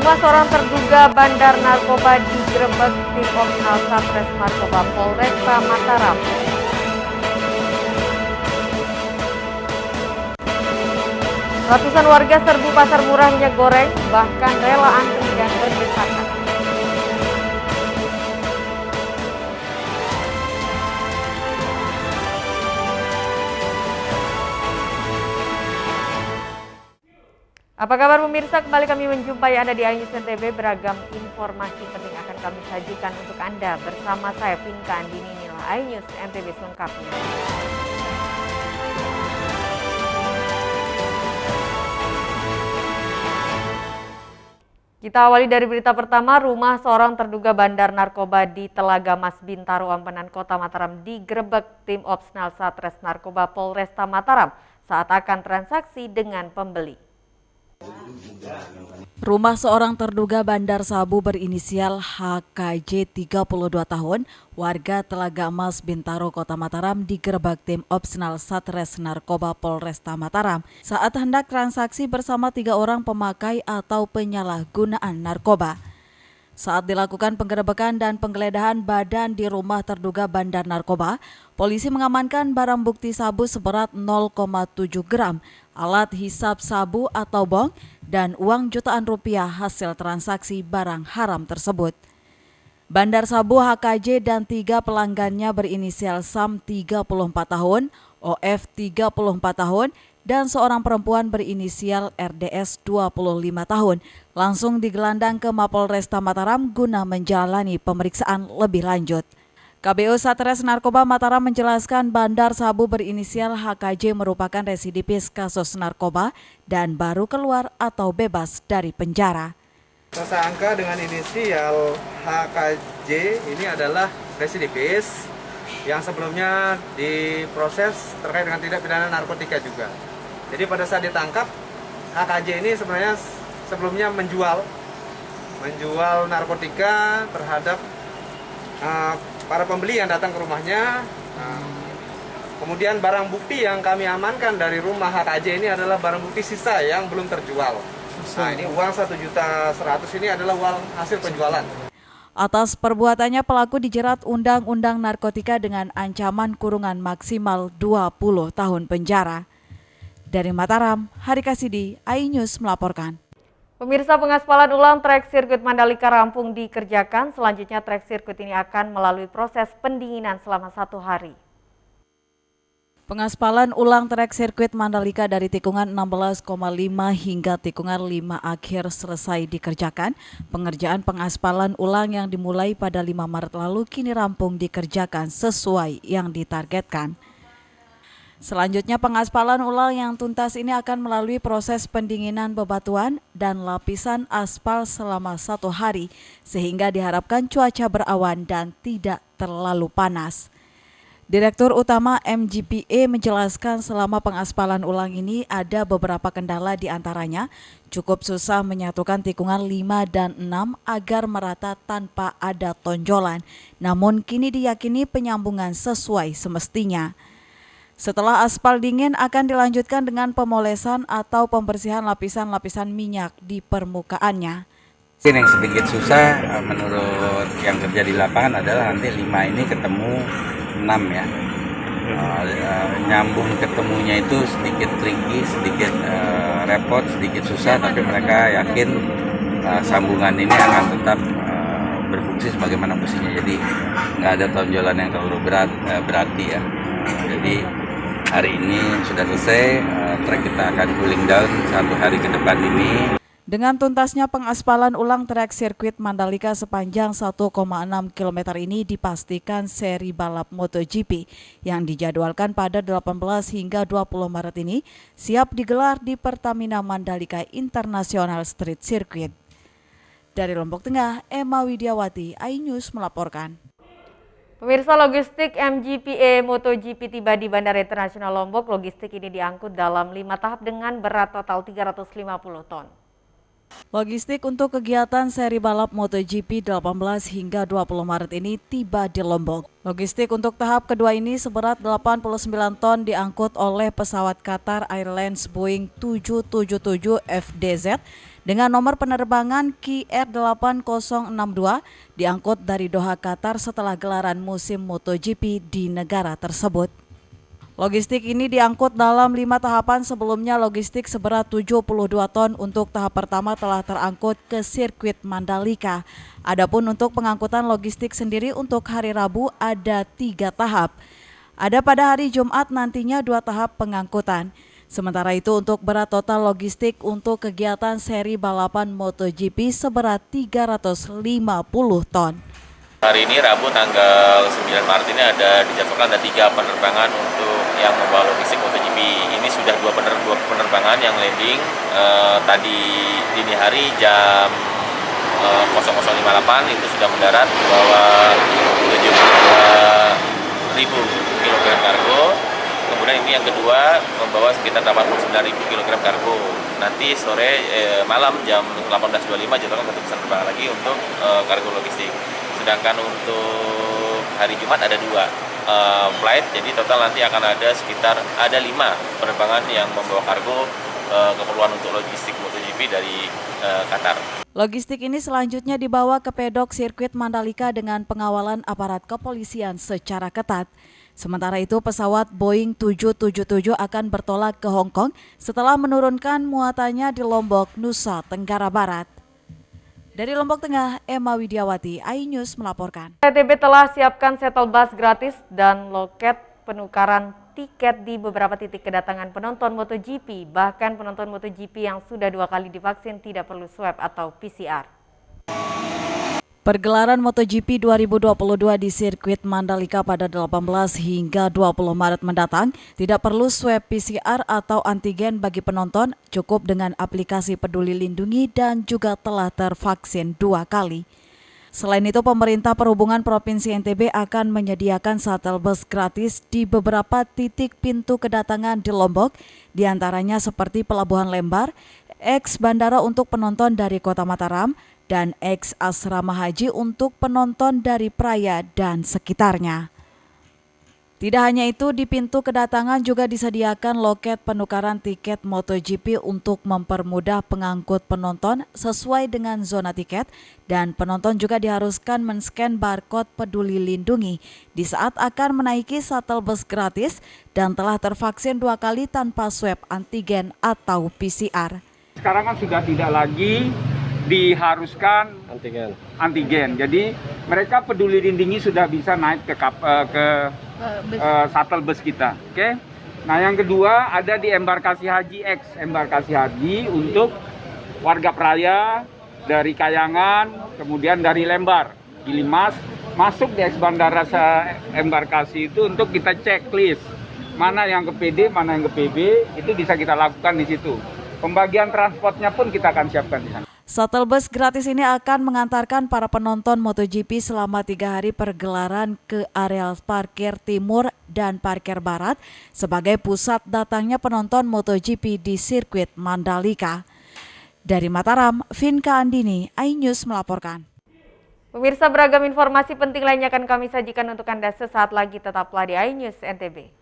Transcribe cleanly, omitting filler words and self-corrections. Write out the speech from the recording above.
Rumah seorang terduga bandar narkoba digerebek tim Opsnal Satres Narkoba Polresta Mataram. Ratusan warga serbu pasar murah minyak goreng, bahkan rela antri dan berdesakan. Apa kabar pemirsa? Kembali kami menjumpai Anda di iNews NTB. Beragam informasi penting akan kami sajikan untuk Anda. Bersama saya Pinka Andini, inilah iNews NTB selengkapnya. Kita awali dari berita pertama. Rumah seorang terduga bandar narkoba di Telaga Mas Bintaro, Ampenan, Kota Mataram digerebek tim Opsnal Satres Narkoba Polresta Mataram saat akan transaksi dengan pembeli. Rumah seorang terduga bandar sabu berinisial HKJ 32 tahun, warga Telaga Emas Bintaro, Kota Mataram digerebek tim Opsnal Satres Narkoba Polresta Mataram saat hendak transaksi bersama 3 orang pemakai atau penyalahgunaan narkoba. Saat dilakukan penggerebekan dan penggeledahan badan di rumah terduga bandar narkoba, polisi mengamankan barang bukti sabu seberat 0,7 gram, alat hisap sabu atau bong, dan uang jutaan rupiah hasil transaksi barang haram tersebut. Bandar sabu HKJ dan 3 pelanggannya berinisial SAM 34 tahun, OF 34 tahun, dan seorang perempuan berinisial RDS 25 tahun langsung digelandang ke Mapolresta Mataram guna menjalani pemeriksaan lebih lanjut. KBO Satres Narkoba Mataram menjelaskan bandar sabu berinisial HKJ merupakan residivis kasus narkoba dan baru keluar atau bebas dari penjara. Tersangka dengan inisial HKJ ini adalah residivis yang sebelumnya diproses terkait dengan tindak pidana narkotika juga. Jadi pada saat ditangkap, HKJ ini sebenarnya sebelumnya menjual narkotika terhadap para pembeli yang datang ke rumahnya. Kemudian barang bukti yang kami amankan dari rumah HKJ ini adalah barang bukti sisa yang belum terjual. Nah, ini uang 1.100.000 ini adalah uang hasil penjualan. Atas perbuatannya pelaku dijerat Undang-Undang Narkotika dengan ancaman kurungan maksimal 20 tahun penjara. Dari Mataram, Hari Kasidi, iNews melaporkan. Pemirsa, pengaspalan ulang trek sirkuit Mandalika rampung dikerjakan. Selanjutnya trek sirkuit ini akan melalui proses pendinginan selama 1 hari. Pengaspalan ulang trek sirkuit Mandalika dari tikungan 16,5 hingga tikungan 5 akhir selesai dikerjakan. Pengerjaan pengaspalan ulang yang dimulai pada 5 Maret lalu kini rampung dikerjakan sesuai yang ditargetkan. Selanjutnya pengaspalan ulang yang tuntas ini akan melalui proses pendinginan bebatuan dan lapisan aspal selama 1 hari sehingga diharapkan cuaca berawan dan tidak terlalu panas. Direktur Utama MGPA menjelaskan selama pengaspalan ulang ini ada beberapa kendala, di antaranya cukup susah menyatukan tikungan 5 dan 6 agar merata tanpa ada tonjolan, namun kini diyakini penyambungan sesuai semestinya. Setelah aspal dingin akan dilanjutkan dengan pemolesan atau pembersihan lapisan-lapisan minyak di permukaannya. Yang sedikit susah menurut yang kerja di lapangan adalah nanti 5 ini ketemu 6 ya. Nyambung ketemunya itu sedikit tricky, sedikit repot, sedikit susah, tapi mereka yakin sambungan ini akan tetap berfungsi sebagaimana mestinya. Jadi nggak ada tonjolan yang terlalu berarti ya. Jadi hari ini sudah selesai, trek kita akan cooling down 1 hari ke depan ini. Dengan tuntasnya pengaspalan ulang trek sirkuit Mandalika sepanjang 1,6 km ini dipastikan seri balap MotoGP yang dijadwalkan pada 18 hingga 20 Maret ini siap digelar di Pertamina Mandalika International Street Circuit. Dari Lombok Tengah, Emma Widiawati, iNews melaporkan. Pemirsa, logistik MGPA MotoGP tiba di Bandara Internasional Lombok. Logistik ini diangkut dalam 5 tahap dengan berat total 350 ton. Logistik untuk kegiatan seri balap MotoGP 18 hingga 20 Maret ini tiba di Lombok. Logistik untuk tahap kedua ini seberat 89 ton diangkut oleh pesawat Qatar Airlines Boeing 777 FDZ dengan nomor penerbangan KR8062 diangkut dari Doha, Qatar setelah gelaran musim MotoGP di negara tersebut. Logistik ini diangkut dalam 5 tahapan. Sebelumnya logistik seberat 72 ton untuk tahap pertama telah terangkut ke sirkuit Mandalika. Adapun untuk pengangkutan logistik sendiri untuk hari Rabu ada 3 tahap. Ada pada hari Jumat nantinya 2 tahap pengangkutan. Sementara itu untuk berat total logistik untuk kegiatan seri balapan MotoGP seberat 350 ton. Hari ini Rabu tanggal 9 Maret ini dijadwalkan ada 3 penerbangan untuk yang membawa logistik MotoGP. Ini sudah dua penerbangan yang landing tadi dini hari jam 00.58 itu sudah mendarat membawa 72.000 kg kargo. Kemudian ini yang kedua membawa sekitar 89.000 kg kargo. Nanti sore malam jam 18.25 jadwalkan satu penerbangan lagi untuk kargo logistik. Sedangkan untuk hari Jumat ada 2 flight, jadi total nanti akan ada sekitar 5 penerbangan yang membawa kargo keperluan untuk logistik MotoGP dari Qatar. Logistik ini selanjutnya dibawa ke pedok sirkuit Mandalika dengan pengawalan aparat kepolisian secara ketat. Sementara itu pesawat Boeing 777 akan bertolak ke Hong Kong setelah menurunkan muatannya di Lombok, Nusa Tenggara Barat. Dari Lombok Tengah, Emma Widiawati, iNews melaporkan. NTB telah siapkan shuttle bus gratis dan loket penukaran tiket di beberapa titik kedatangan penonton MotoGP. Bahkan penonton MotoGP yang sudah 2 kali divaksin tidak perlu swab atau PCR. Pergelaran MotoGP 2022 di sirkuit Mandalika pada 18 hingga 20 Maret mendatang tidak perlu swab PCR atau antigen bagi penonton, cukup dengan aplikasi Peduli Lindungi dan juga telah tervaksin 2 kali. Selain itu, pemerintah perhubungan Provinsi NTB akan menyediakan shuttle bus gratis di beberapa titik pintu kedatangan di Lombok, diantaranya seperti Pelabuhan Lembar, ex bandara untuk penonton dari Kota Mataram, dan ex asrama haji untuk penonton dari Praia dan sekitarnya. Tidak hanya itu, di pintu kedatangan juga disediakan loket penukaran tiket MotoGP untuk mempermudah pengangkut penonton sesuai dengan zona tiket, dan penonton juga diharuskan men-scan barcode Peduli Lindungi di saat akan menaiki shuttle bus gratis dan telah tervaksin 2 kali tanpa swab antigen atau PCR. Sekarang kan sudah tidak lagi diharuskan antigen. Jadi mereka Peduli Lindungi sudah bisa naik ke shuttle bus kita. Oke. Nah, yang kedua ada di embarkasi haji embarkasi haji untuk warga Praia dari Kayangan, kemudian dari Lembar, Gilimas, masuk di ex bandara embarkasi itu untuk kita checklist mana yang ke PD, mana yang ke PB, itu bisa kita lakukan di situ. Pembagian transportnya pun kita akan siapkan di sana. Shuttle bus gratis ini akan mengantarkan para penonton MotoGP selama 3 hari pergelaran ke area parkir timur dan parkir barat sebagai pusat datangnya penonton MotoGP di sirkuit Mandalika. Dari Mataram, Vinka Andini, iNews melaporkan. Pemirsa, beragam informasi penting lainnya akan kami sajikan untuk Anda sesaat lagi, tetaplah di iNews NTB.